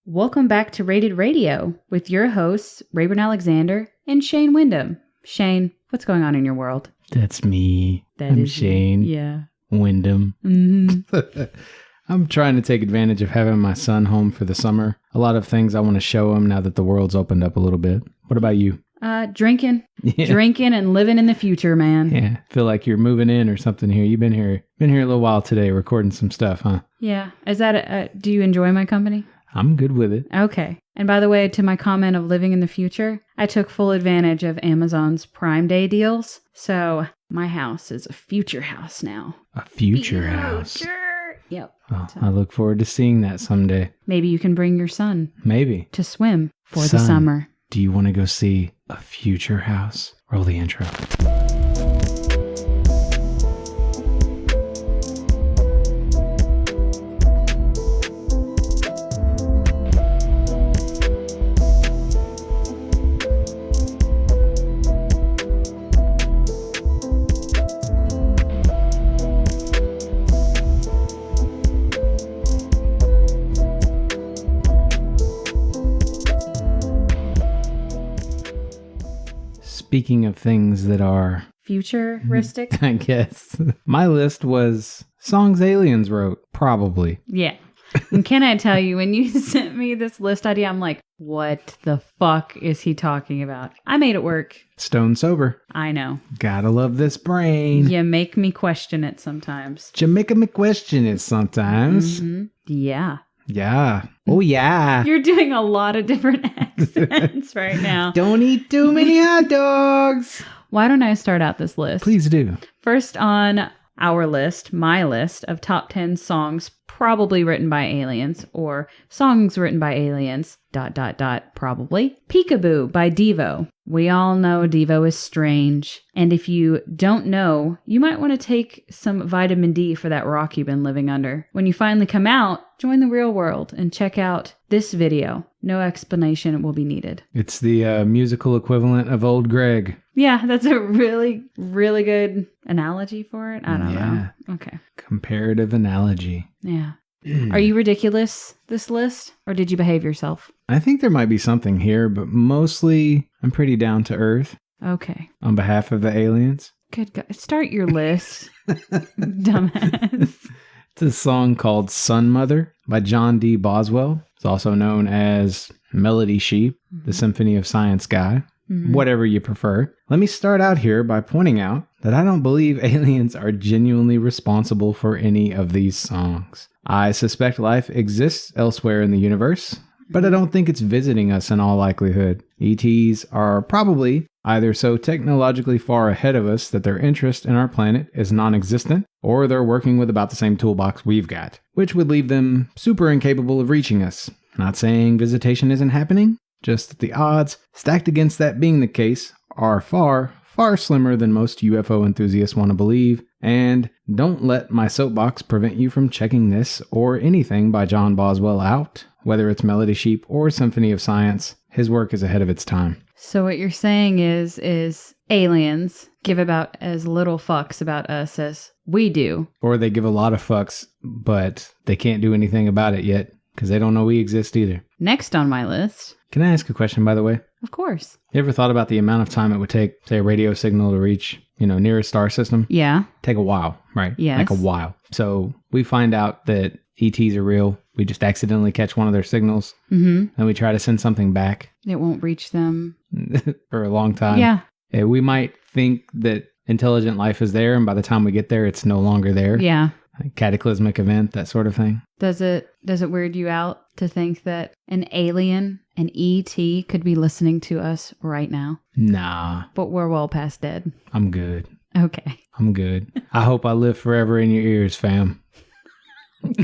Welcome back to Rated Radio with your hosts, Rayburn Alexander and Shane Wyndham. Shane, what's going on in your world? That's me. I'm Shane. Yeah. Wyndham. Mm-hmm. I'm trying to take advantage of having my son home for the summer. A lot of things I want to show him now that the world's opened up a little bit. What about you? Drinking. Yeah. Drinking and living in the future, man. Yeah. Feel like you're moving in or something here. You've been here a little while today recording some stuff, huh? Yeah. Is that do you enjoy my company? I'm good with it. Okay. And by the way, to my comment of living in the future, I took full advantage of Amazon's Prime Day deals. So my house is a future house now. A future house. Yep. Well, I look forward to seeing that someday. Maybe you can bring your son. Maybe. To swim for the summer. Do you want to go see a future house? Roll the intro. Speaking of things that are futuristic, I guess. My list was songs aliens wrote, probably. Yeah. And can I tell you, when you sent me this list idea, I'm like, what the fuck is he talking about? I made it work. Stone sober. I know. Gotta love this brain. You make me question it sometimes. Jamaica me question it sometimes. Mm-hmm. Yeah. Yeah. Oh, yeah. You're doing a lot of different accents right now. Don't eat too many hot dogs. Why don't I start out this list? Please do. First on our list, my list of top 10 songs probably written by aliens, or songs written by aliens, ... probably. Peekaboo by Devo. We all know Devo is strange. And if you don't know, you might want to take some vitamin D for that rock you've been living under. When you finally come out, join the real world and check out this video. No explanation will be needed. It's the musical equivalent of Old Greg. Yeah, that's a really, really good analogy for it. I don't know. Okay. Comparative analogy. Yeah. Are you ridiculous, this list? Or did you behave yourself? I think there might be something here, but mostly I'm pretty down to earth. Okay. On behalf of the aliens. Good God. Start your list, dumbass. It's a song called Sun Mother by John D. Boswell. It's also known as Melody Sheep, the Symphony of Science guy. Whatever you prefer. Let me start out here by pointing out that I don't believe aliens are genuinely responsible for any of these songs. I suspect life exists elsewhere in the universe, but I don't think it's visiting us in all likelihood. ETs are probably either so technologically far ahead of us that their interest in our planet is non-existent, or they're working with about the same toolbox we've got, which would leave them super incapable of reaching us. Not saying visitation isn't happening, just that the odds stacked against that being the case are far, far slimmer than most UFO enthusiasts want to believe. And don't let my soapbox prevent you from checking this or anything by John Boswell out. Whether it's Melody Sheep or Symphony of Science, his work is ahead of its time. So what you're saying is aliens give about as little fucks about us as we do. Or they give a lot of fucks, but they can't do anything about it yet because they don't know we exist either. Next on my list. Can I ask a question, by the way? Of course. You ever thought about the amount of time it would take, say, a radio signal to reach, near a star system? Yeah. Take a while, right? Yes. Like a while. So we find out that ETs are real. We just accidentally catch one of their signals. Mm-hmm. And we try to send something back. It won't reach them. For a long time. Yeah. We might think that intelligent life is there, and by the time we get there, it's no longer there. Yeah. Cataclysmic event, that sort of thing. Does it weird you out to think that an alien, an ET, could be listening to us right now? Nah. But we're well past dead. I'm good. Okay. I'm good. I hope I live forever in your ears, fam.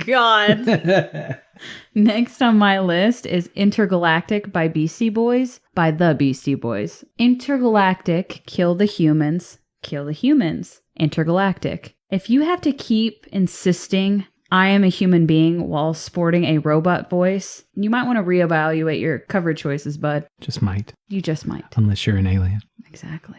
God. Next on my list is Intergalactic by Beastie Boys, by the Beastie Boys. Intergalactic, kill the humans, kill the humans. Intergalactic. If you have to keep insisting I am a human being while sporting a robot voice, you might want to reevaluate your cover choices, bud. Just might. You just might. Unless you're an alien. Exactly.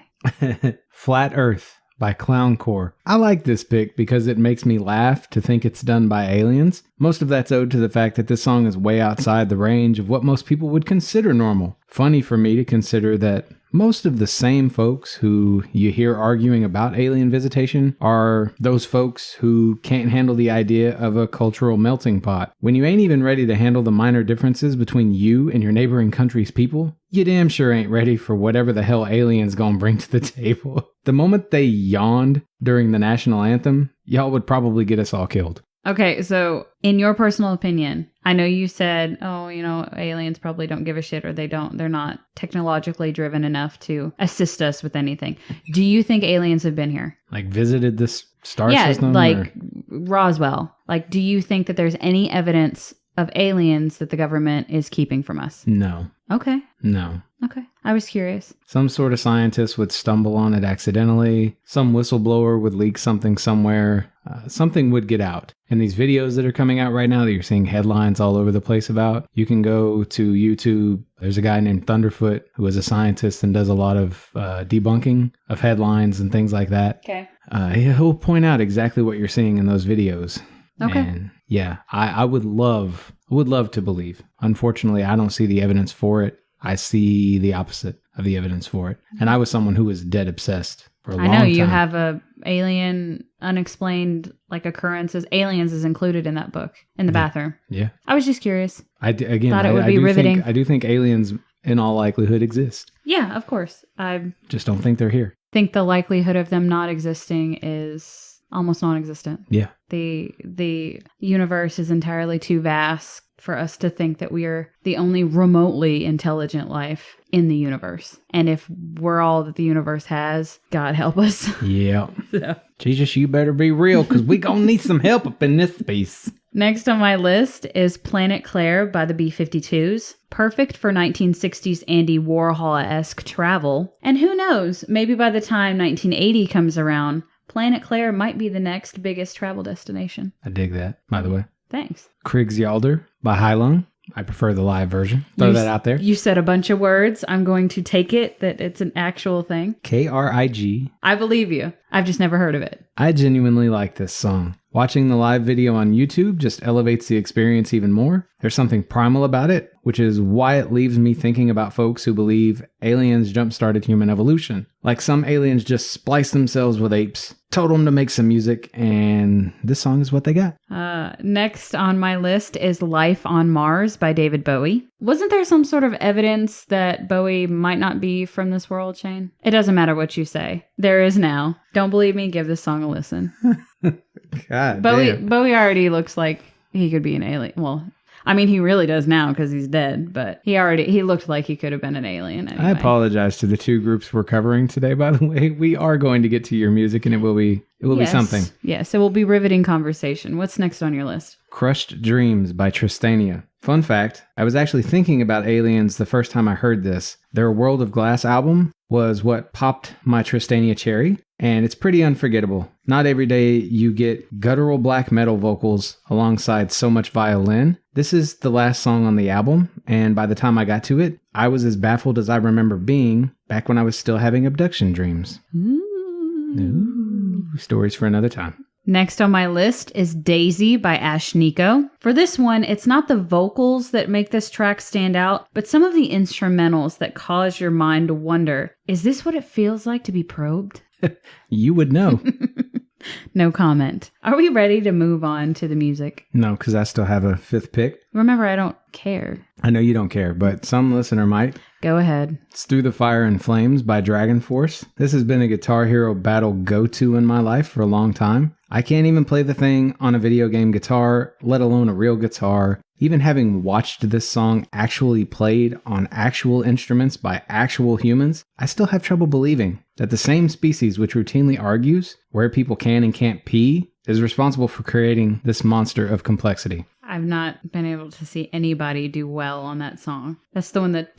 Flat Earth by Clowncore. I like this pick because it makes me laugh to think it's done by aliens. Most of that's owed to the fact that this song is way outside the range of what most people would consider normal. Funny for me to consider that most of the same folks who you hear arguing about alien visitation are those folks who can't handle the idea of a cultural melting pot. When you ain't even ready to handle the minor differences between you and your neighboring country's people, you damn sure ain't ready for whatever the hell aliens gonna bring to the table. The moment they yawned during the national anthem, y'all would probably get us all killed. Okay, so in your personal opinion, I know you said, aliens probably don't give a shit, or they're not technologically driven enough to assist us with anything. Do you think aliens have been here? Like visited this star system? Yeah, like Roswell. Like, do you think that there's any evidence of aliens that the government is keeping from us? No. Okay. No. Okay. I was curious. Some sort of scientist would stumble on it accidentally. Some whistleblower would leak something somewhere. Something would get out. And these videos that are coming out right now that you're seeing headlines all over the place about, you can go to YouTube. There's a guy named Thunderfoot who is a scientist and does a lot of debunking of headlines and things like that. Okay. He'll point out exactly what you're seeing in those videos. Okay. And yeah, I would love to believe. Unfortunately, I don't see the evidence for it. I see the opposite of the evidence for it. And I was someone who was dead obsessed for a long time. I know you have a alien unexplained occurrences. Aliens is included in that book in the bathroom. Yeah. I was just curious. Thought it would be riveting. I do think aliens in all likelihood exist. Yeah, of course. I just don't think they're here. Think the likelihood of them not existing is almost non-existent. Yeah. The universe is entirely too vast for us to think that we are the only remotely intelligent life in the universe. And if we're all that the universe has, God help us. Yeah. So. Jesus, you better be real, because we gonna need some help up in this piece. Next on my list is Planet Claire by the B-52s. Perfect for 1960s Andy Warhol-esque travel. And who knows, maybe by the time 1980 comes around, Planet Claire might be the next biggest travel destination. I dig that, by the way. Thanks. Kriegsjaldr by Heilung. I prefer the live version. Throw that out there. You said a bunch of words. I'm going to take it that it's an actual thing. K-R-I-G. I believe you. I've just never heard of it. I genuinely like this song. Watching the live video on YouTube just elevates the experience even more. There's something primal about it, which is why it leaves me thinking about folks who believe aliens jump-started human evolution. Like some aliens just splice themselves with apes, told them to make some music, and this song is what they got. Next on my list is Life on Mars by David Bowie. Wasn't there some sort of evidence that Bowie might not be from this world, Shane? It doesn't matter what you say. There is now. Don't believe me? Give this song a listen. God Bowie damn. Bowie already looks like he could be an alien. Well, I mean, he really does now because he's dead, but he looked like he could have been an alien anyway. I apologize to the two groups we're covering today, by the way. We are going to get to your music, and it will be something. Yes, it will be riveting conversation. What's next on your list? Crushed Dreams by Tristania. Fun fact, I was actually thinking about aliens the first time I heard this. Their World of Glass album was what popped my Tristania cherry, and it's pretty unforgettable. Not every day you get guttural black metal vocals alongside so much violin. This is the last song on the album, and by the time I got to it, I was as baffled as I remember being back when I was still having abduction dreams. Ooh, stories for another time. Next on my list is Daisy by Ash Nico. For this one, it's not the vocals that make this track stand out, but some of the instrumentals that cause your mind to wonder, is this what it feels like to be probed? You would know. No comment. Are we ready to move on to the music? No, because I still have a fifth pick. Remember, I don't care. I know you don't care, but some listener might. Go ahead. It's Through the Fire and Flames by Dragon Force. This has been a Guitar Hero battle go-to in my life for a long time. I can't even play the thing on a video game guitar, let alone a real guitar. Even having watched this song actually played on actual instruments by actual humans, I still have trouble believing that the same species which routinely argues where people can and can't pee is responsible for creating this monster of complexity. I've not been able to see anybody do well on that song. That's the one that...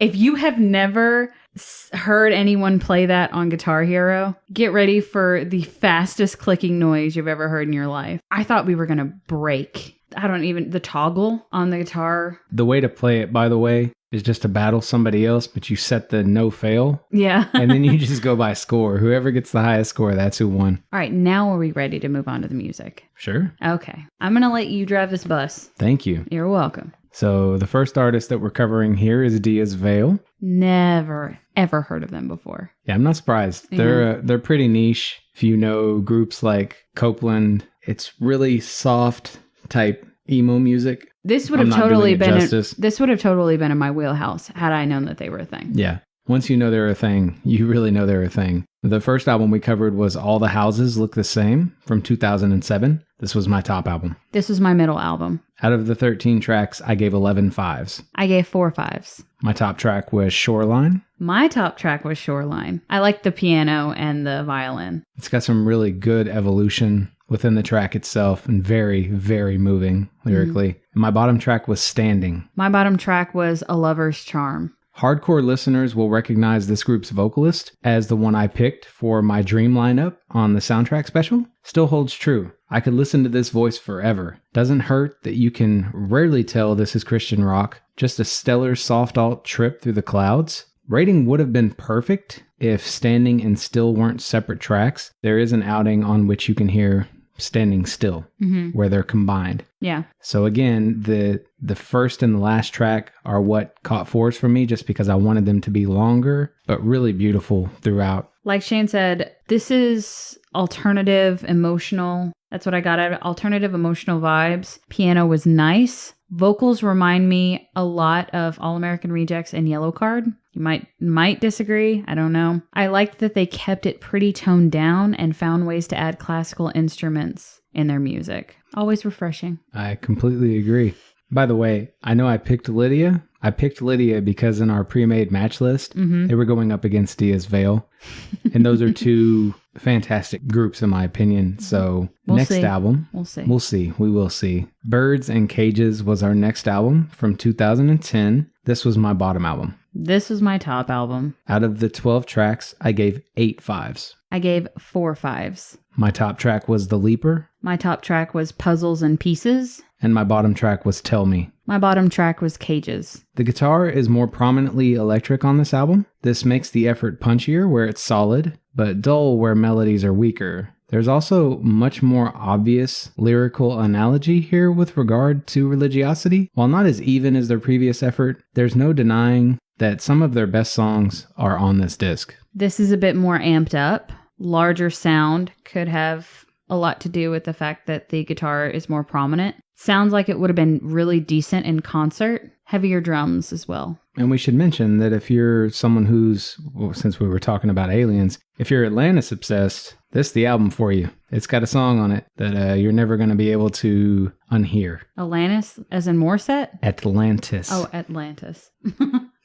If you have never heard anyone play that on Guitar Hero, get ready for the fastest clicking noise you've ever heard in your life. I thought we were going to break. The toggle on the guitar. The way to play it, by the way, is just to battle somebody else, but you set the no fail. Yeah. And then you just go by score. Whoever gets the highest score, that's who won. All right, now are we ready to move on to the music? Sure. Okay. I'm going to let you drive this bus. Thank you. You're welcome. So the first artist that we're covering here is Deas Vail. Never, ever heard of them before. Yeah, I'm not surprised. Yeah. They're pretty niche. If you know groups like Copeland, it's really soft type emo music. This would have totally been in my wheelhouse had I known that they were a thing. Yeah. Once you know they're a thing, you really know they're a thing. The first album we covered was All the Houses Look the Same from 2007. This was my top album. This was my middle album. Out of the 13 tracks, I gave 11 fives. I gave 4 fives. My top track was Shoreline. My top track was Shoreline. I liked the piano and the violin. It's got some really good evolution within the track itself and very, very moving lyrically. And my bottom track was Standing. My bottom track was A Lover's Charm. Hardcore listeners will recognize this group's vocalist as the one I picked for my dream lineup on the soundtrack special. Still holds true. I could listen to this voice forever. Doesn't hurt that you can rarely tell this is Christian rock. Just a stellar soft alt trip through the clouds. Rating would have been perfect if Standing and Still weren't separate tracks. There is an outing on which you can hear Standing Still, where they're combined. Yeah. So again, the first and the last track are what caught force for me just because I wanted them to be longer, but really beautiful throughout. Like Shane said, this is alternative, emotional. That's what I got out of it. Alternative, emotional vibes. Piano was nice. Vocals remind me a lot of All American Rejects and Yellow Card. You might disagree. I don't know. I liked that they kept it pretty toned down and found ways to add classical instruments in their music. Always refreshing. I completely agree. By the way, I know I picked Lydia. I picked Lydia because in our pre-made match list, they were going up against Deas Vail. And those are two fantastic groups in my opinion. So next album. We'll see. We'll see. We will see. Birds and Cages was our next album from 2010. This was my bottom album. This was my top album. Out of the 12 tracks, I gave 8 fives. I gave 4 fives. My top track was The Leaper. My top track was Puzzles and Pieces. And my bottom track was Tell Me. My bottom track was Cages. The guitar is more prominently electric on this album. This makes the effort punchier where it's solid, but dull where melodies are weaker. There's also much more obvious lyrical analogy here with regard to religiosity. While not as even as their previous effort, there's no denying that some of their best songs are on this disc. This is a bit more amped up. Larger sound could have a lot to do with the fact that the guitar is more prominent. Sounds like it would have been really decent in concert. Heavier drums as well. And we should mention that if you're someone who's, well, since we were talking about aliens, if you're Atlantis obsessed, this is the album for you. It's got a song on it that you're never going to be able to unhear. Atlantis, as in Morset? Atlantis. Oh, Atlantis.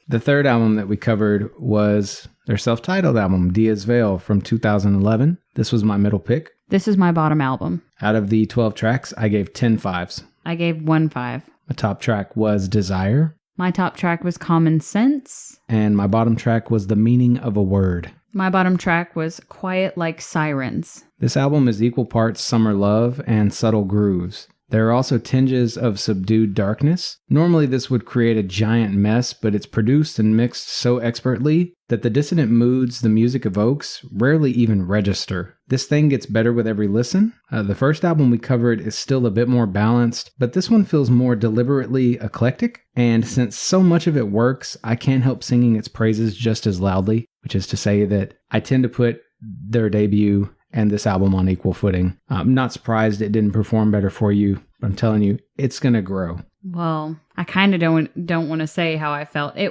The third album that we covered was their self-titled album, Deas Vail, from 2011. This was my middle pick. This is my bottom album. Out of the 12 tracks, I gave 10 fives. I gave 1 5. My top track was Desire. My top track was Common Sense. And my bottom track was The Meaning of a Word. My bottom track was Quiet Like Sirens. This album is equal parts Summer Love and Subtle Grooves. There are also tinges of subdued darkness. Normally this would create a giant mess, but it's produced and mixed so expertly that the dissonant moods the music evokes rarely even register. This thing gets better with every listen. The first album we covered is still a bit more balanced, but this one feels more deliberately eclectic. And since so much of it works, I can't help singing its praises just as loudly, which is to say that I tend to put their debut and this album on equal footing. I'm not surprised it didn't perform better for you. I'm telling you, it's going to grow. Well, I kind of don't want to say how I felt. Go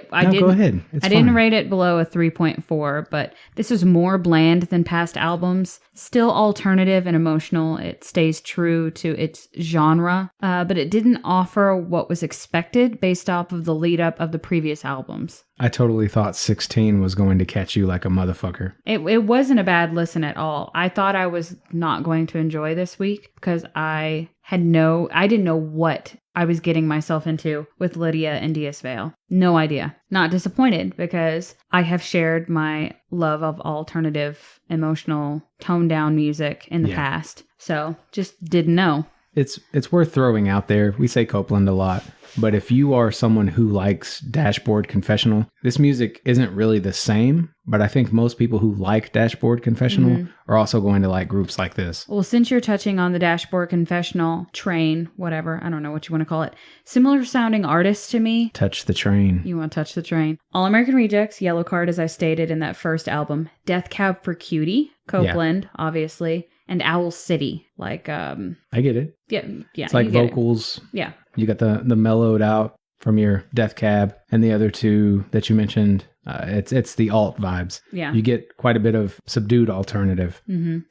ahead. I didn't rate it below a 3.4, but this is more bland than past albums. Still alternative and emotional. It stays true to its genre, but it didn't offer what was expected based off of the lead up of the previous albums. I totally thought 16 was going to catch you like a motherfucker. It wasn't a bad listen at all. I thought I was not going to enjoy this week because I didn't know what I was getting myself into with Lydia and Deas Vail. No idea. Not disappointed because I have shared my love of alternative, emotional, toned down music in the past. So just didn't know. it's worth throwing out there. We say Copeland a lot. But if you are someone who likes Dashboard Confessional, this music isn't really the same, but I think most people who like Dashboard Confessional are also going to like groups like this. Well, since you're touching on the Dashboard Confessional train, whatever, I don't know what you want to call it, similar sounding artists to me. Touch the train. You want to touch the train. All American Rejects, Yellow Card, as I stated in that first album. Death Cab for Cutie, Copeland, obviously, and Owl City. Like, I get it. Yeah. It's like vocals. Yeah. You got the mellowed out from your Death Cab, and the other two that you mentioned, it's the alt vibes. Yeah. You get quite a bit of subdued alternative,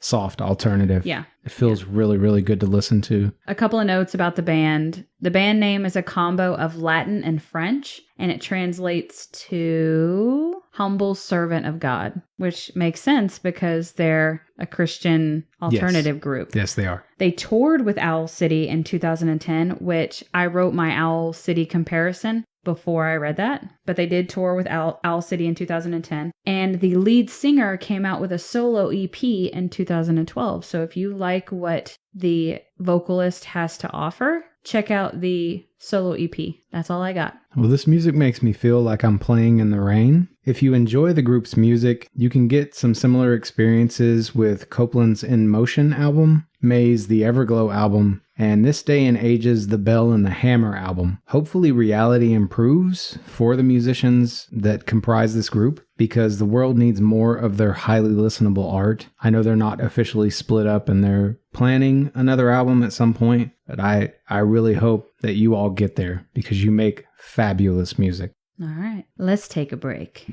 soft alternative. Yeah. It feels really, really good to listen to. A couple of notes about the band. The band name is a combo of Latin and French, and it translates to humble servant of God, which makes sense because they're a Christian alternative group. Yes, they are. They toured with Owl City in 2010, which I wrote my Owl City comparison before I read that, but they did tour with Owl City in 2010, and the lead singer came out with a solo EP in 2012. So if you like what the vocalist has to offer, check out the solo EP. That's all I got. Well, this music makes me feel like I'm playing in the rain. If you enjoy the group's music, you can get some similar experiences with Copeland's In Motion album, May's The Everglow album, and This Day and Age's The Bell and the Hammer album. Hopefully reality improves for the musicians that comprise this group, because the world needs more of their highly listenable art. I know they're not officially split up and they're planning another album at some point, but I really hope that you all get there because you make fabulous music. All right, let's take a break.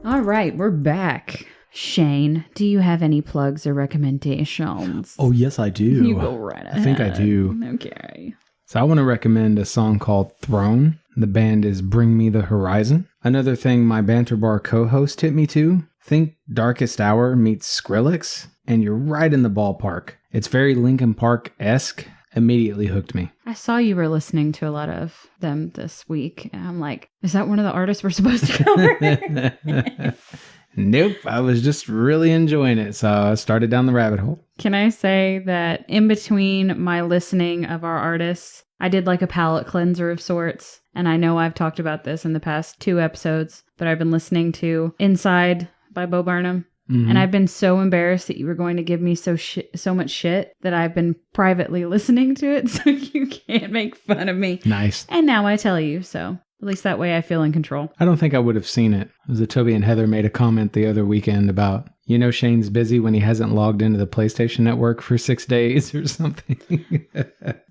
All right, we're back. Shane, do you have any plugs or recommendations? Oh, yes, I do. You go right ahead. I think I do. Okay. So I want to recommend a song called Throne. The band is Bring Me the Horizon. Another thing my Banter Bar co-host hit me to, think Darkest Hour meets Skrillex, and you're right in the ballpark. It's very Linkin Park-esque. Immediately hooked me. I saw you were listening to a lot of them this week, and I'm like, is that one of the artists we're supposed to cover? Nope, I was just really enjoying it, so I started down the rabbit hole. Can I say that in between my listening of our artists, I did like a palate cleanser of sorts, and I know I've talked about this in the past 2 episodes, but I've been listening to Inside by Bo Burnham. Mm-hmm. And I've been so embarrassed that you were going to give me so much shit that I've been privately listening to it so you can't make fun of me. Nice. And now I tell you, so at least that way I feel in control. I don't think I would have seen it. It was that Toby and Heather made a comment the other weekend about, Shane's busy when he hasn't logged into the PlayStation Network for 6 days or something.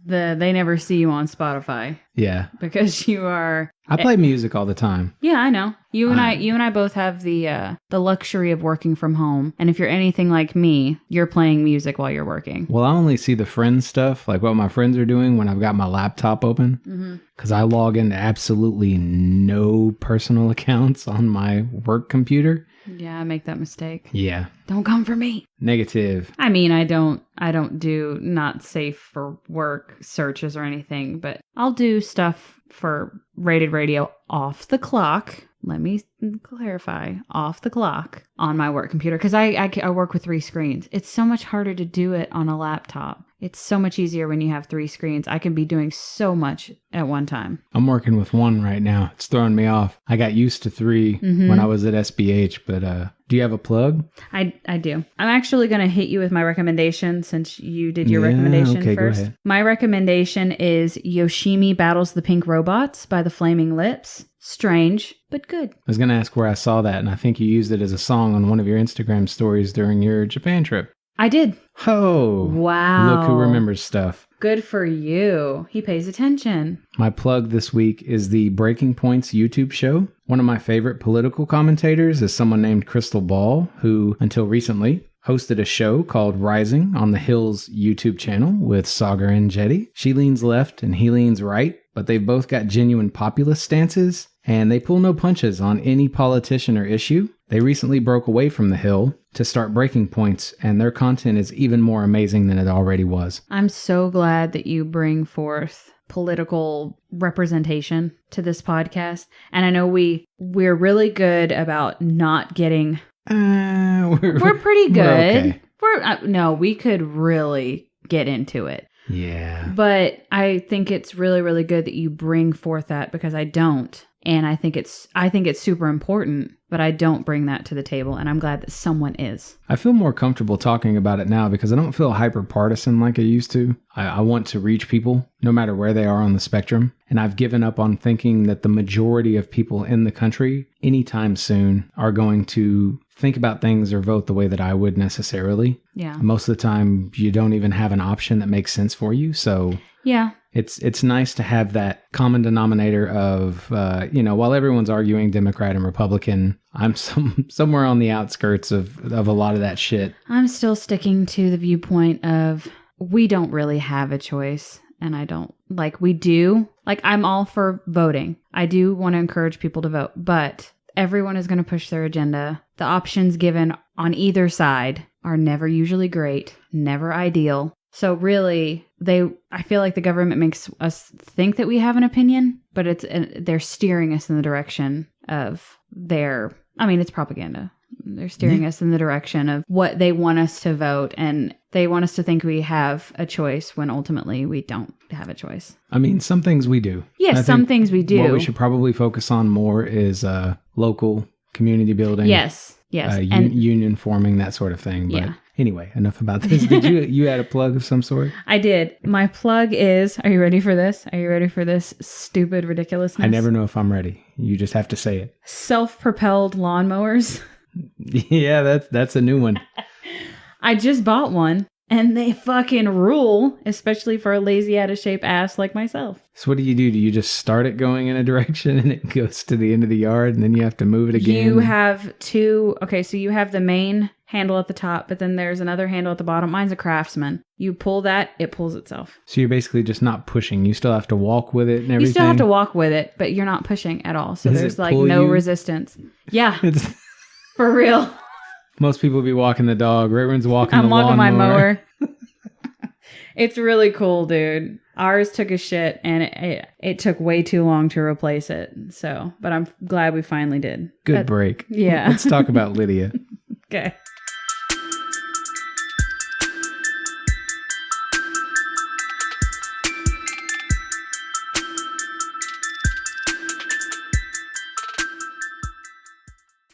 They never see you on Spotify. Yeah. Because you are... I play music all the time. Yeah, I know. You and I both have the luxury of working from home. And if you're anything like me, you're playing music while you're working. Well, I only see the friends stuff, like what my friends are doing when I've got my laptop open. Because I log into absolutely no personal accounts on my work computer. Yeah, I make that mistake. Yeah. Don't come for me. Negative. I mean, I don't do not safe for work searches or anything, but I'll do stuff for Rated Radio off the clock. Let me clarify, off the clock on my work computer, because I work with 3 screens. It's so much harder to do it on a laptop. It's so much easier when you have 3 screens. I can be doing so much at one time. I'm working with 1 right now. It's throwing me off. I got used to 3 when I was at SBH, but do you have a plug? I do. I'm actually going to hit you with my recommendation since you did your recommendation okay, first. Go ahead. My recommendation is Yoshimi Battles the Pink Robots by the Flaming Lips. Strange, but good. I was going to ask where I saw that, and I think you used it as a song on one of your Instagram stories during your Japan trip. I did. Oh. Wow. Look who remembers stuff. Good for you. He pays attention. My plug this week is the Breaking Points YouTube show. One of my favorite political commentators is someone named Crystal Ball, who, until recently, hosted a show called Rising on the Hills YouTube channel with Sagar and Jetty. She leans left and he leans right, but they've both got genuine populist stances, and they pull no punches on any politician or issue. They recently broke away from the Hill to start Breaking Points, and their content is even more amazing than it already was. I'm so glad that you bring forth political representation to this podcast. And I know we're really good about not getting... we're pretty good. We're okay. No, we could really get into it. Yeah. But I think it's really, really good that you bring forth that, because I don't. And I think it's super important, but I don't bring that to the table. And I'm glad that someone is. I feel more comfortable talking about it now because I don't feel hyper partisan like I used to. I want to reach people no matter where they are on the spectrum. And I've given up on thinking that the majority of people in the country anytime soon are going to think about things or vote the way that I would necessarily. Yeah. Most of the time, you don't even have an option that makes sense for you. So yeah, it's nice to have that common denominator of, while everyone's arguing Democrat and Republican, I'm somewhere on the outskirts of a lot of that shit. I'm still sticking to the viewpoint of we don't really have a choice. And I don't, we do. I'm all for voting. I do want to encourage people to vote, but everyone is going to push their agenda. The options given on either side are never usually great, never ideal. So really, I feel like the government makes us think that we have an opinion, but they're steering us in the direction of it's propaganda. They're steering us in the direction of what they want us to vote, and they want us to think we have a choice when ultimately we don't have a choice. Some things we do. Yes, some things we do. What we should probably focus on more is local community building. Yes. And union forming, that sort of thing. But anyway, enough about this. Did you had a plug of some sort? I did. My plug is, are you ready for this? Are you ready for this stupid ridiculousness? I never know if I'm ready. You just have to say it. Self-propelled lawnmowers. Yeah, that's a new one. I just bought one, and they fucking rule, especially for a lazy, out of shape ass like myself. So what do? Do you just start it going in a direction and it goes to the end of the yard and then you have to move it again? You have two. Okay, so you have the main handle at the top, but then there's another handle at the bottom. Mine's a Craftsman. You pull that, it pulls itself. So you're basically just not pushing. You still have to walk with it and everything? You still have to walk with it, but you're not pushing at all. So there's no resistance. Yeah. For real. Most people be walking the dog. Raven's walking the lawnmower. I'm walking my mower. It's really cool, dude. Ours took a shit, and it took way too long to replace it. So, but I'm glad we finally did. Good break. Yeah. Let's talk about Lydia. Okay.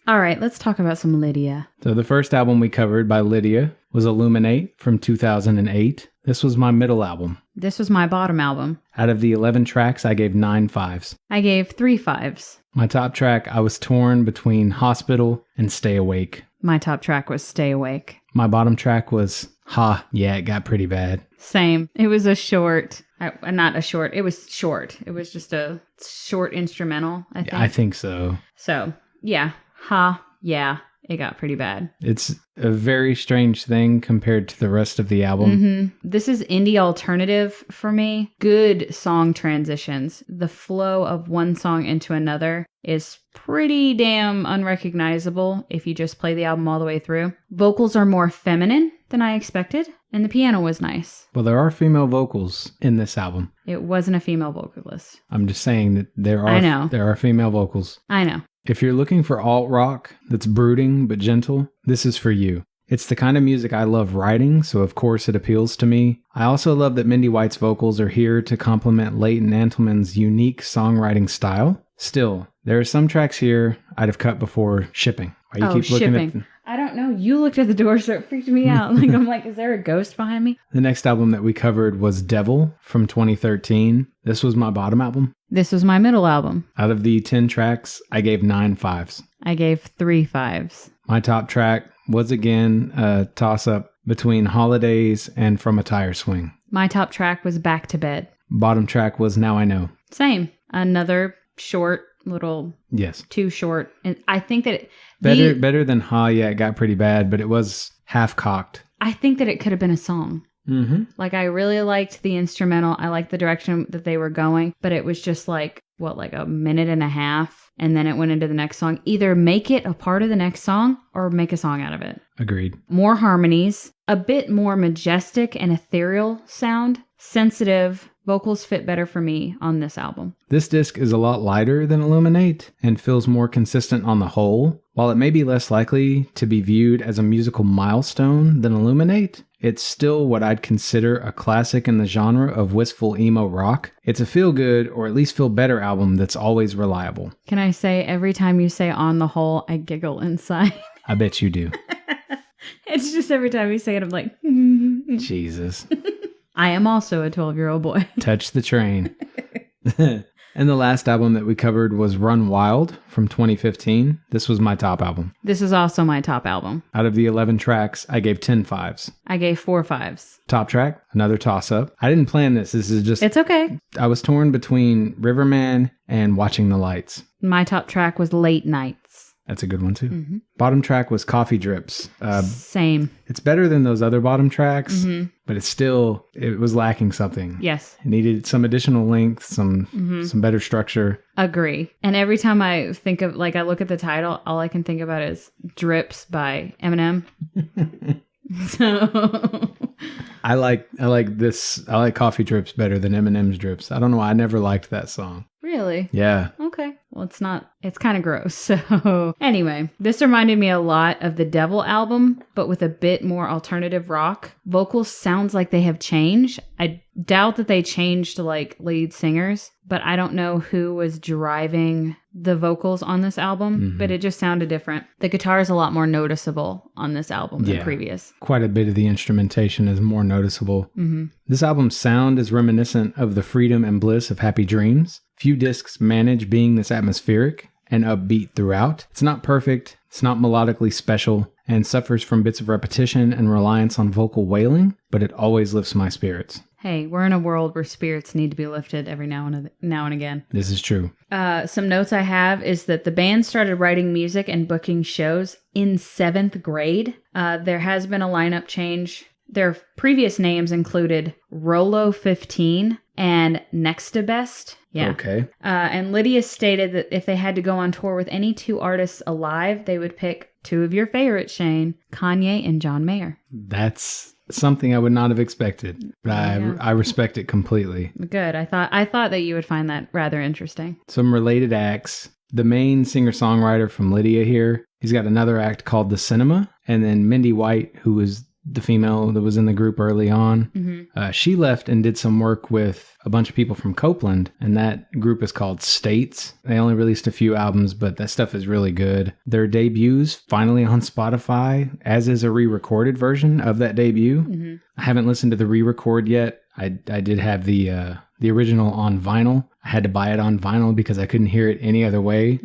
All right, let's talk about some Lydia. So the first album we covered by Lydia was Illuminate from 2008. This was my middle album. This was my bottom album. Out of the 11 tracks, I gave 9 5s. I gave 3 5s. My top track, I was torn between Hospital and Stay Awake. My top track was Stay Awake. My bottom track was Yeah, it got pretty bad. Same. It was a short. Not a short. It was short. It was just a short instrumental, I think. I think so. So, yeah. Yeah, it got pretty bad. It's a very strange thing compared to the rest of the album. Mm-hmm. This is indie alternative for me. Good song transitions. The flow of one song into another is pretty damn unrecognizable if you just play the album all the way through. Vocals are more feminine than I expected, and the piano was nice. Well, there are female vocals in this album. It wasn't a female vocalist. I'm just saying that there are female vocals. I know. If you're looking for alt rock that's brooding but gentle, this is for you. It's the kind of music I love writing, so of course it appeals to me. I also love that Mindy White's vocals are here to complement Leighton Antleman's unique songwriting style. Still, there are some tracks here I'd have cut before shipping. Why you keep looking shipping. I don't know. You looked at the door, so it freaked me out. I'm like, is there a ghost behind me? The next album that we covered was Devil from 2013. This was my bottom album. This was my middle album. Out of the 10 tracks, I gave 9 5s. I gave 3 5s. My top track was again a toss-up between Holidays and From a Tire Swing. My top track was Back to Bed. Bottom track was Now I Know. Same. Another short little... Yes. Too short. And I think that... Better than Yeah, it got pretty bad, but it was half-cocked. I think that it could have been a song. Mm-hmm. I really liked the instrumental. I liked the direction that they were going, but it was just like a minute and a half, and then it went into the next song. Either make it a part of the next song or make a song out of it. Agreed. More harmonies, a bit more majestic and ethereal sound, sensitive. Vocals fit better for me on this album. This disc is a lot lighter than Illuminate and feels more consistent on the whole. While it may be less likely to be viewed as a musical milestone than Illuminate, it's still what I'd consider a classic in the genre of wistful emo rock. It's a feel-good, or at least feel-better album that's always reliable. Can I say, every time you say on the whole, I giggle inside. I bet you do. It's just every time you say it, I'm like, Jesus. I am also a 12-year-old boy. Touch the train. And the last album that we covered was Run Wild from 2015. This was my top album. This is also my top album. Out of the 11 tracks, I gave 10 5s. I gave 4 5s. Top track, another toss-up. I didn't plan this. This is just... It's okay. I was torn between Riverman and Watching the Lights. My top track was Late Nights. That's a good one, too. Mm-hmm. Bottom track was Coffee Drips. Same. It's better than those other bottom tracks, but it was lacking something. Yes. It needed some additional length, some better structure. Agree. And every time I think of, I look at the title, all I can think about is Drips by Eminem. So... I like Coffee Drips better than Eminem's Drips. I don't know why. I never liked that song. Really? Yeah. Okay. Well, it's kind of gross. So anyway, this reminded me a lot of the Devil album, but with a bit more alternative rock. Vocals sounds like they have changed. I doubt that they changed lead singers, but I don't know who was driving the vocals on this album, but it just sounded different. The guitar is a lot more noticeable on this album than previous. Quite a bit of the instrumentation is more noticeable. This album's sound is reminiscent of the freedom and bliss of Happy Dreams. Few discs manage being this atmospheric and upbeat throughout. It's not perfect, it's not melodically special, and suffers from bits of repetition and reliance on vocal wailing, but it always lifts my spirits. Hey, we're in a world where spirits need to be lifted every now and again. This is true. Some notes I have is that the band started writing music and booking shows in 7th grade. There has been a lineup change. Their previous names included Rolo 15 and Next to Best. Yeah. Okay. And Lydia stated that if they had to go on tour with any 2 artists alive, they would pick 2 of your favorites, Shane, Kanye and John Mayer. That's something I would not have expected, but I respect it completely. Good. I thought that you would find that rather interesting. Some related acts. The main singer-songwriter from Lydia here, he's got another act called The Cinema, and then Mindy White, who was the female that was in the group early on. She left and did some work with a bunch of people from Copeland, and that group is called States. They only released a few albums, but that stuff is really good. Their debut's finally on Spotify, as is a re-recorded version of that debut. I haven't listened to the re-record yet. I did have the original on vinyl. I had to buy it on vinyl because I couldn't hear it any other way.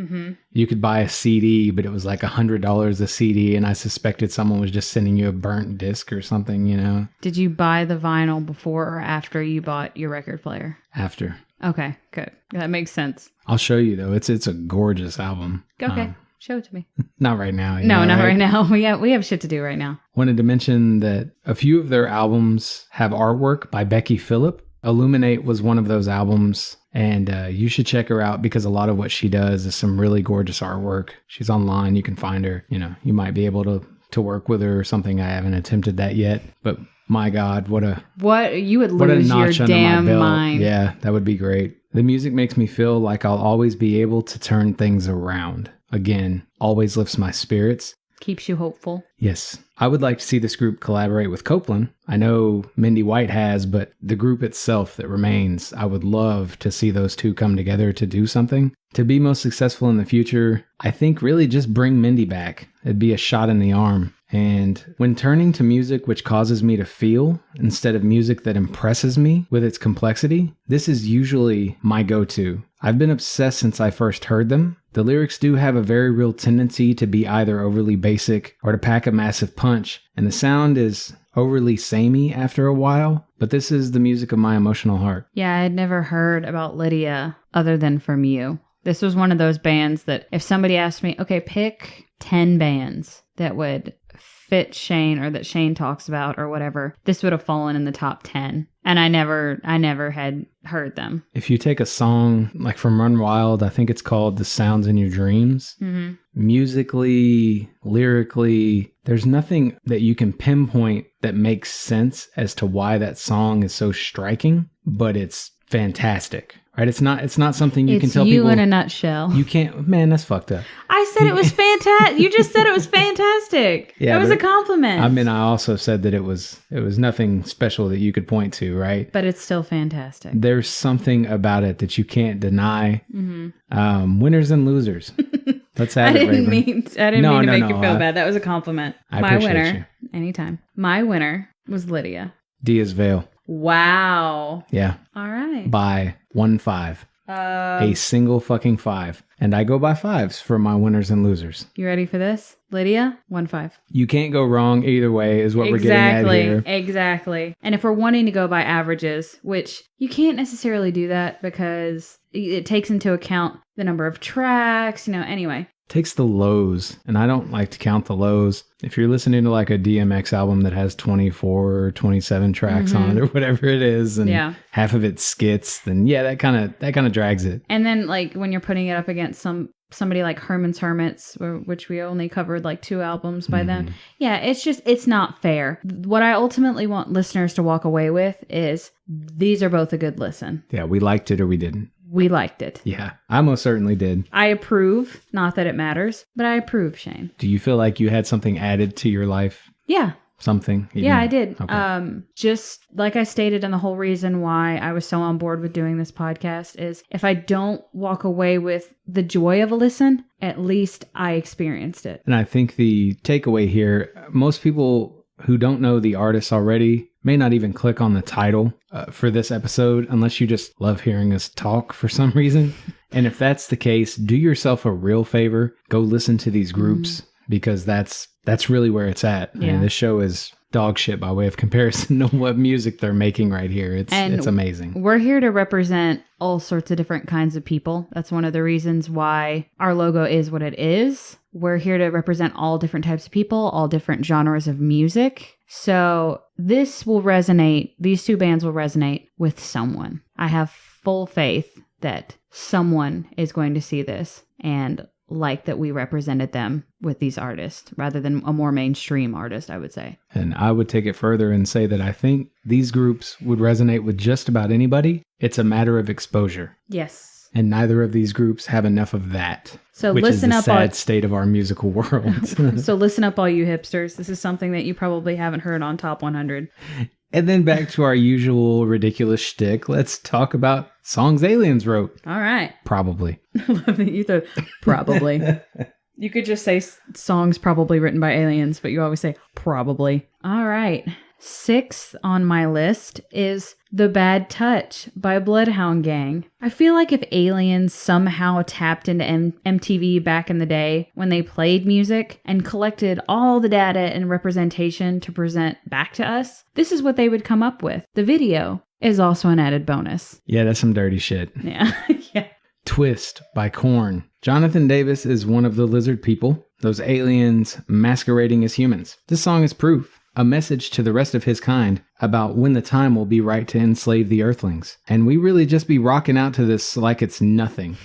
You could buy a CD, but it was like $100 a CD, and I suspected someone was just sending you a burnt disc or something, you know? Did you buy the vinyl before or after you bought your record player? After. Okay, good. That makes sense. I'll show you, though. It's a gorgeous album. Okay. Show it to me. Not right now. No, not right now. We have shit to do right now. Wanted to mention that a few of their albums have artwork by Becky Phillip. Illuminate was one of those albums, and you should check her out because a lot of what she does is some really gorgeous artwork. She's online. You can find her. You know, you might be able to work with her or something. I haven't attempted that yet, but my God, what you would lose your damn mind. Yeah, that would be great. The music makes me feel like I'll always be able to turn things around. Again, always lifts my spirits. Keeps you hopeful. Yes. I would like to see this group collaborate with Copeland. I know Mindy White has, but the group itself that remains, I would love to see those two come together to do something. To be most successful in the future, I think really just bring Mindy back. It'd be a shot in the arm. And when turning to music which causes me to feel, instead of music that impresses me with its complexity, this is usually my go-to. I've been obsessed since I first heard them. The lyrics do have a very real tendency to be either overly basic or to pack a massive punch, and the sound is overly samey after a while, but this is the music of my emotional heart. Yeah, I had never heard about Lydia other than from you. This was one of those bands that if somebody asked me, okay, pick 10 bands that would fit Shane or that Shane talks about or whatever, this would have fallen in the top 10. And I never had heard them. If you take a song like from Run Wild, I think it's called The Sounds in Your Dreams. Mm-hmm. Musically, lyrically, there's nothing that you can pinpoint that makes sense as to why that song is so striking, but it's fantastic. Right? It's not something you can tell people. It's you in a nutshell. You can't, man, that's fucked up. I said it was fantastic. You just said it was fantastic. Yeah, it was a compliment. I mean, I also said that it was nothing special that you could point to, right? But it's still fantastic. There's something about it that you can't deny. Mm-hmm. Winners and losers. Let's have it, Rayburn. I didn't mean to make you feel bad. That was a compliment. I My appreciate winner, anytime. My winner was Lydia. Deas Vail. Wow. Yeah. All right. By 1-5. A single fucking 5. And I go by 5s for my winners and losers. You ready for this? Lydia, 1-5. You can't go wrong either way is what we're getting at here. Exactly. And if we're wanting to go by averages, which you can't necessarily do that because it takes into account the number of tracks, anyway. Takes the lows, and I don't like to count the lows. If you're listening to like a DMX album that has 24 or 27 tracks on it or whatever it is, and half of it's skits, then that kind of drags it. And then like when you're putting it up against somebody like Herman's Hermits, which we only covered like 2 albums by them. Yeah, it's not fair. What I ultimately want listeners to walk away with is these are both a good listen. Yeah, we liked it or we didn't. We liked it. Yeah, I most certainly did. I approve. Not that it matters, but I approve, Shane. Do you feel like you had something added to your life? Yeah. Something? Yeah, I did. Okay. Just like I stated, and the whole reason why I was so on board with doing this podcast is if I don't walk away with the joy of a listen, at least I experienced it. And I think the takeaway here, most people who don't know the artist already may not even click on the title for this episode unless you just love hearing us talk for some reason. And if that's the case, do yourself a real favor. Go listen to these groups because that's really where it's at. Yeah. I mean, this show is dog shit by way of comparison to what music they're making right here. It's amazing. We're here to represent all sorts of different kinds of people. That's one of the reasons why our logo is what it is. We're here to represent all different types of people, all different genres of music. So this will resonate, these 2 bands will resonate with someone. I have full faith that someone is going to see this and like that we represented them with these artists rather than a more mainstream artist, I would say. And I would take it further and say that I think these groups would resonate with just about anybody. It's a matter of exposure. Yes. And neither of these groups have enough of that. So which listen is the up, sad state of our musical world. So listen up, all you hipsters. This is something that you probably haven't heard on Top 100. And then back to our usual ridiculous shtick. Let's talk about songs aliens wrote. All right. Probably. I love that you throw probably. You could just say songs probably written by aliens, but you always say probably. All right. 6th on my list is The Bad Touch by Bloodhound Gang. I feel like if aliens somehow tapped into MTV back in the day when they played music and collected all the data and representation to present back to us, this is what they would come up with. The video is also an added bonus. Yeah, that's some dirty shit. Yeah. Yeah. Twist by Korn. Jonathan Davis is one of the lizard people, those aliens masquerading as humans. This song is proof. A message to the rest of his kind about when the time will be right to enslave the earthlings. And we really just be rocking out to this like it's nothing.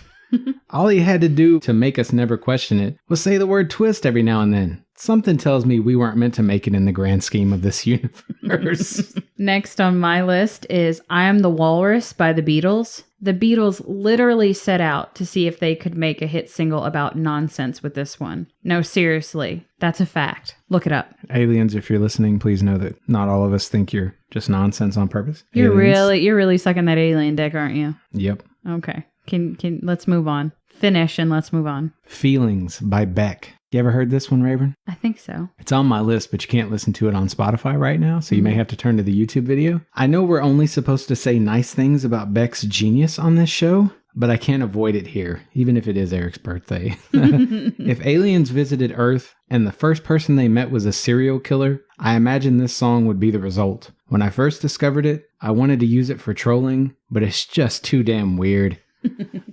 All he had to do to make us never question it was say the word twist every now and then. Something tells me we weren't meant to make it in the grand scheme of this universe. Next on my list is I Am the Walrus by the Beatles. The Beatles literally set out to see if they could make a hit single about nonsense with this one. No, seriously. That's a fact. Look it up. Aliens, if you're listening, please know that not all of us think you're just nonsense on purpose. You're really sucking that alien dick, aren't you? Yep. Okay. Can let's move on. Finish and let's move on. Feelings by Beck. You ever heard this one, Rayburn? I think so. It's on my list, but you can't listen to it on Spotify right now, so you may have to turn to the YouTube video. I know we're only supposed to say nice things about Beck's genius on this show, but I can't avoid it here, even if it is Eric's birthday. If aliens visited Earth and the first person they met was a serial killer, I imagine this song would be the result. When I first discovered it, I wanted to use it for trolling, but it's just too damn weird.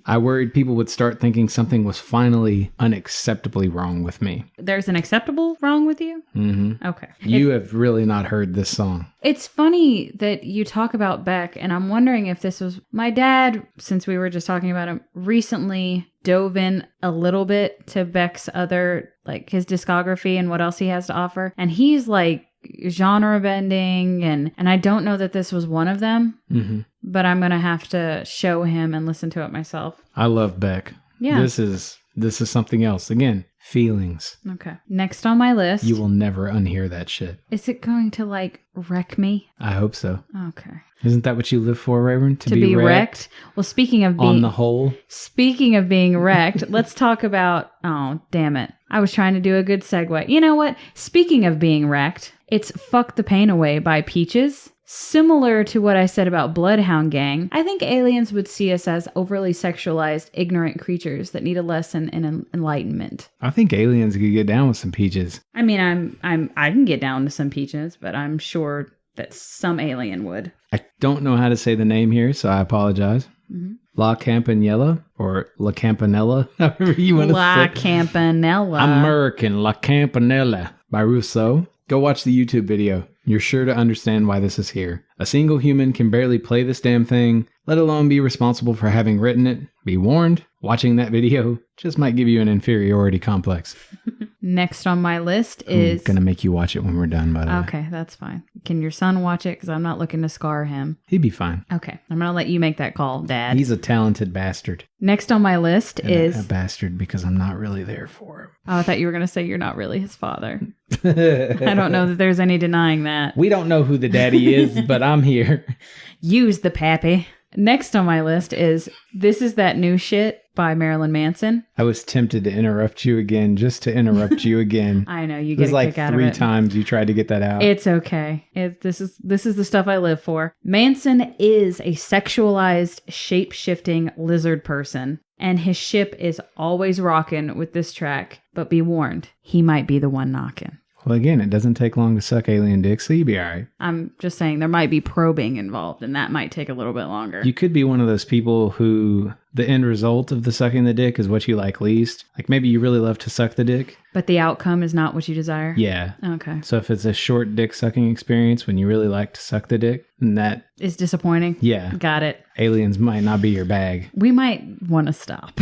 I worried people would start thinking something was finally unacceptably wrong with me. There's an acceptable wrong with you? Mm-hmm. Okay. You have really not heard this song. It's funny that you talk about Beck, and I'm wondering if this was my dad, since we were just talking about him, recently dove in a little bit to Beck's other, like his discography and what else he has to offer. And he's like genre bending, and I don't know that this was one of them, but I'm going to have to show him and listen to it myself. I love Beck. Yeah. This is something else. Again, feelings. Okay. Next on my list. You will never unhear that shit. Is it going to like wreck me? I hope so. Okay. Isn't that what you live for, Reverend? To be wrecked? Well, speaking of being... On the whole. Speaking of being wrecked, let's talk about... Oh, damn it. I was trying to do a good segue. You know what? Speaking of being wrecked, it's Fuck the Pain Away by Peaches. Similar to what I said about Bloodhound Gang, I think aliens would see us as overly sexualized, ignorant creatures that need a lesson in enlightenment. I think aliens could get down with some peaches. I mean, I can get down to some peaches, but I'm sure that some alien would. I don't know how to say the name here, so I apologize. La Campanella or La Campanella, however you want to say. La Campanella. American La Campanella by Rousseau. Go watch the YouTube video. You're sure to understand why this is here. A single human can barely play this damn thing, let alone be responsible for having written it. Be warned, watching that video just might give you an inferiority complex. Next on my list is... I'm going to make you watch it when we're done, by the way. Okay, that's fine. Can your son watch it? Because I'm not looking to scar him. He'd be fine. Okay, I'm going to let you make that call, Dad. He's a talented bastard. Next on my list is... A bastard because I'm not really there for him. Oh, I thought you were going to say you're not really his father. I don't know that there's any denying that. We don't know who the daddy is, but I'm here. Use the pappy. Next on my list is This Is That New Shit by Marilyn Manson. I was tempted to interrupt you again, just to interrupt you again. I know, you get a kick out of it. It was like 3 times you tried to get that out. It's okay. This is the stuff I live for. Manson is a sexualized, shape-shifting lizard person, and his ship is always rocking with this track. But be warned, he might be the one knocking. Well, again, it doesn't take long to suck alien dick, so you'll be all right. I'm just saying there might be probing involved, and that might take a little bit longer. You could be one of those people who the end result of the sucking the dick is what you like least. Like maybe you really love to suck the dick. But the outcome is not what you desire? Yeah. Okay. So if it's a short dick sucking experience when you really like to suck the dick, then that is disappointing? Yeah. Got it. Aliens might not be your bag. We might want to stop.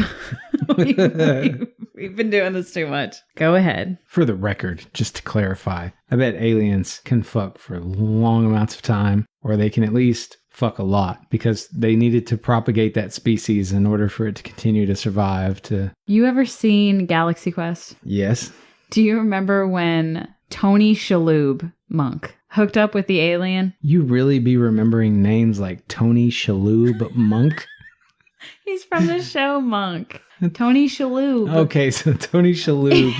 We've been doing this too much. Go ahead. For the record, just to clarify, I bet aliens can fuck for long amounts of time, or they can at least fuck a lot, because they needed to propagate that species in order for it to continue to survive. You ever seen Galaxy Quest? Yes. Do you remember when Tony Shalhoub, Monk, hooked up with the alien? You really be remembering names like Tony Shalhoub Monk? He's from the show Monk. Tony Shalhoub. Okay, so Tony Shalhoub.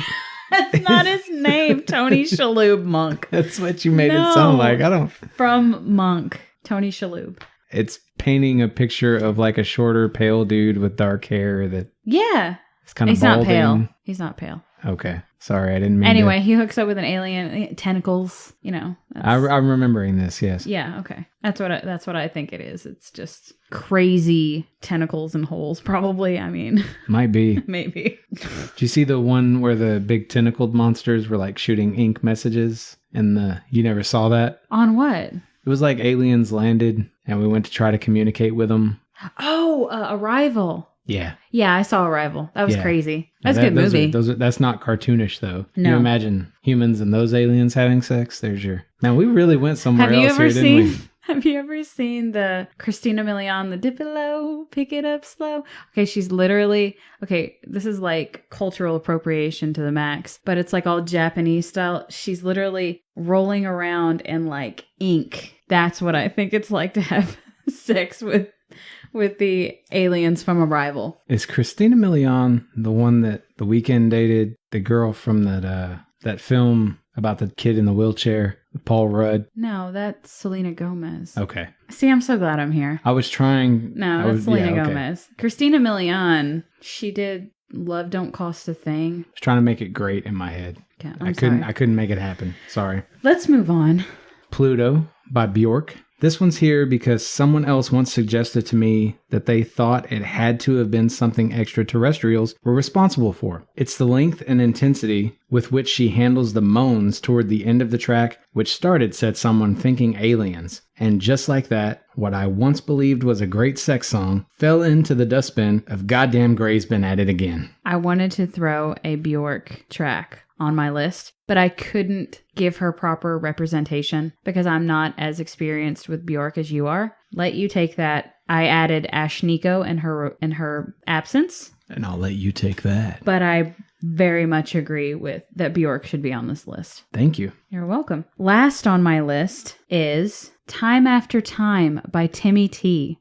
That's not his name, Tony Shalhoub Monk. That's what you made it sound like. I don't. From Monk, Tony Shalhoub. It's painting a picture of like a shorter, pale dude with dark hair that. Yeah. It's kind of balding. Not pale. He's not pale. Okay. Sorry, I didn't mean Anyway, he hooks up with an alien, tentacles, you know. I'm remembering this, yes. Yeah, okay. That's what I think it is. It's just crazy tentacles and holes, probably. I mean. Might be. Maybe. Did you see the one where the big tentacled monsters were like shooting ink messages? And you never saw that? On what? It was like aliens landed and we went to try to communicate with them. Oh, Arrival. Yeah. Yeah, I saw Arrival. That was crazy. That's a good movie. That's not cartoonish, though. No. You imagine humans and those aliens having sex? Man, we really went somewhere else here, didn't we? Have you ever seen the Christina Milian, the dip it low, pick it up slow? Okay, she's literally... Okay, this is like cultural appropriation to the max, but it's like all Japanese style. She's literally rolling around in like ink. That's what I think it's like to have sex with the aliens from Arrival. Is Christina Milian the one that The Weeknd dated the girl from that film about the kid in the wheelchair, Paul Rudd? No, that's Selena Gomez. Okay. See, I'm so glad I'm here. I was trying. No, that's Selena Gomez. Christina Milian, she did Love Don't Cost a Thing. I was trying to make it great in my head. Yeah, I couldn't make it happen. Sorry. Let's move on. Pluto by Bjork. This one's here because someone else once suggested to me that they thought it had to have been something extraterrestrials were responsible for. It's the length and intensity with which she handles the moans toward the end of the track, which started set someone thinking aliens. And just like that, what I once believed was a great sex song fell into the dustbin of goddamn Gray's been at it again. I wanted to throw a Bjork track on my list, but I couldn't give her proper representation because I'm not as experienced with Bjork as you are. Let you take that. I added Ashniko in her absence. And I'll let you take that. But I very much agree with that Bjork should be on this list. Thank you. You're welcome. Last on my list is Time After Time by Timmy T.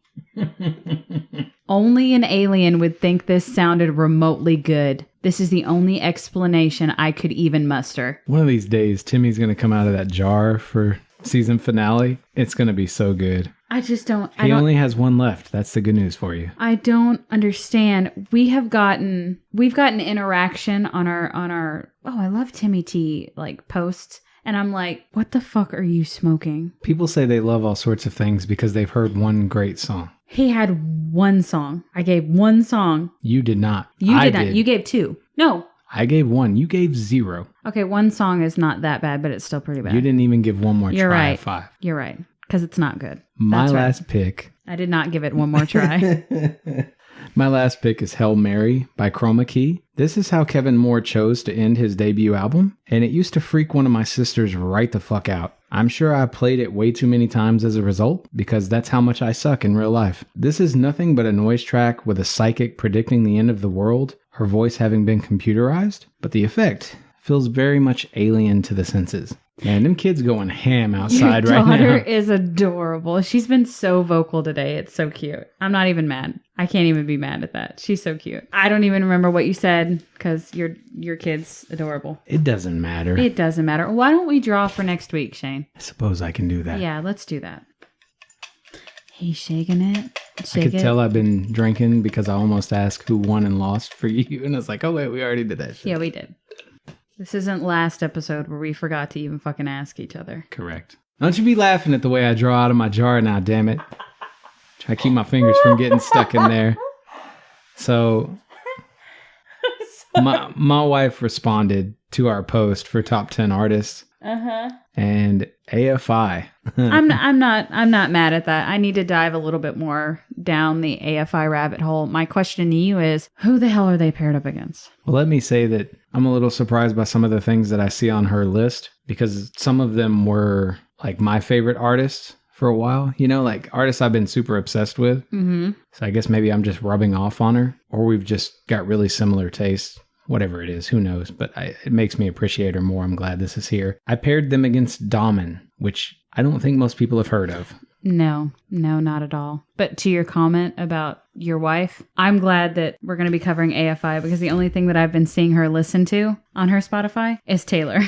Only an alien would think this sounded remotely good. This is the only explanation I could even muster. One of these days, Timmy's going to come out of that jar for season finale. It's going to be so good. I just don't... He only has one left. That's the good news for you. I don't understand. We've gotten interaction on our oh, I love Timmy T posts. And I'm like, what the fuck are you smoking? People say they love all sorts of things because they've heard one great song. He had one song. I gave one song. You did not. You did not. You gave two. No. I gave one. You gave 0. Okay, one song is not that bad, but it's still pretty bad. You didn't even give one more You're try right. at 5. You're right. Because it's not good. My That's last right. pick. I did not give it one more try. My last pick is Hail Mary by Chroma Key. This is how Kevin Moore chose to end his debut album, and it used to freak one of my sisters right the fuck out. I'm sure I played it way too many times as a result, because that's how much I suck in real life. This is nothing but a noise track with a psychic predicting the end of the world, her voice having been computerized, but the effect feels very much alien to the senses. Man, them kids going ham outside right now. Your daughter is adorable. She's been so vocal today. It's so cute. I'm not even mad. I can't even be mad at that. She's so cute. I don't even remember what you said because your kid's adorable. It doesn't matter. It doesn't matter. Why don't we draw for next week, Shane? I suppose I can do that. Yeah, let's do that. He's shaking it. I could tell I've been drinking because I almost asked who won and lost for you. And I was like, oh, wait, we already did that shit. Yeah, we did. This isn't last episode where we forgot to even fucking ask each other. Correct. Don't you be laughing at the way I draw out of my jar now, damn it. Try to keep my fingers from getting stuck in there. So, my wife responded to our post for top 10 artists. Uh-huh. And AFI. I'm not mad at that. I need to dive a little bit more down the AFI rabbit hole. My question to you is, who the hell are they paired up against? Well, let me say that I'm a little surprised by some of the things that I see on her list because some of them were like my favorite artists for a while, like artists I've been super obsessed with. Mm-hmm. So I guess maybe I'm just rubbing off on her, or we've just got really similar tastes. Whatever it is, who knows? But it makes me appreciate her more. I'm glad this is here. I paired them against Damen, which I don't think most people have heard of. No, not at all. But to your comment about your wife, I'm glad that we're going to be covering AFI because the only thing that I've been seeing her listen to on her Spotify is Taylor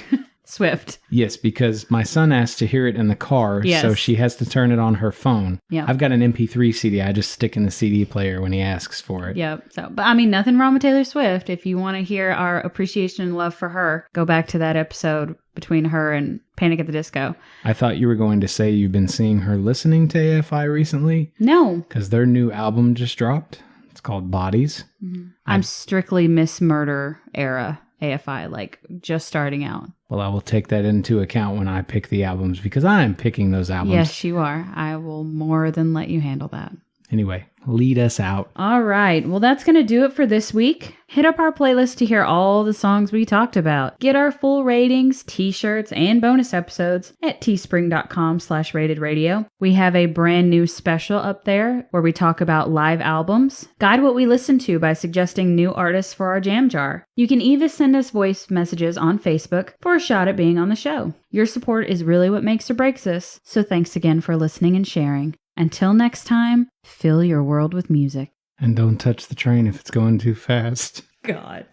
Swift. Yes, because my son asked to hear it in the car, so she has to turn it on her phone. Yeah, I've got an MP3 CD. I just stick in the CD player when he asks for it. Yep. So, but I mean, nothing wrong with Taylor Swift. If you want to hear our appreciation and love for her, go back to that episode between her and Panic at the Disco. I thought you were going to say you've been seeing her listening to AFI recently. No. Because their new album just dropped. It's called Bodies. Mm-hmm. I'm strictly Miss Murder era AFI, just starting out. Well, I will take that into account when I pick the albums because I am picking those albums. Yes, you are. I will more than let you handle that. Anyway, lead us out. All right. Well, that's going to do it for this week. Hit up our playlist to hear all the songs we talked about. Get our full ratings, t-shirts, and bonus episodes at teespring.com/ratedradio. We have a brand new special up there where we talk about live albums. Guide what we listen to by suggesting new artists for our jam jar. You can even send us voice messages on Facebook for a shot at being on the show. Your support is really what makes or breaks us. So thanks again for listening and sharing. Until next time, fill your world with music. And don't touch the train if it's going too fast. God.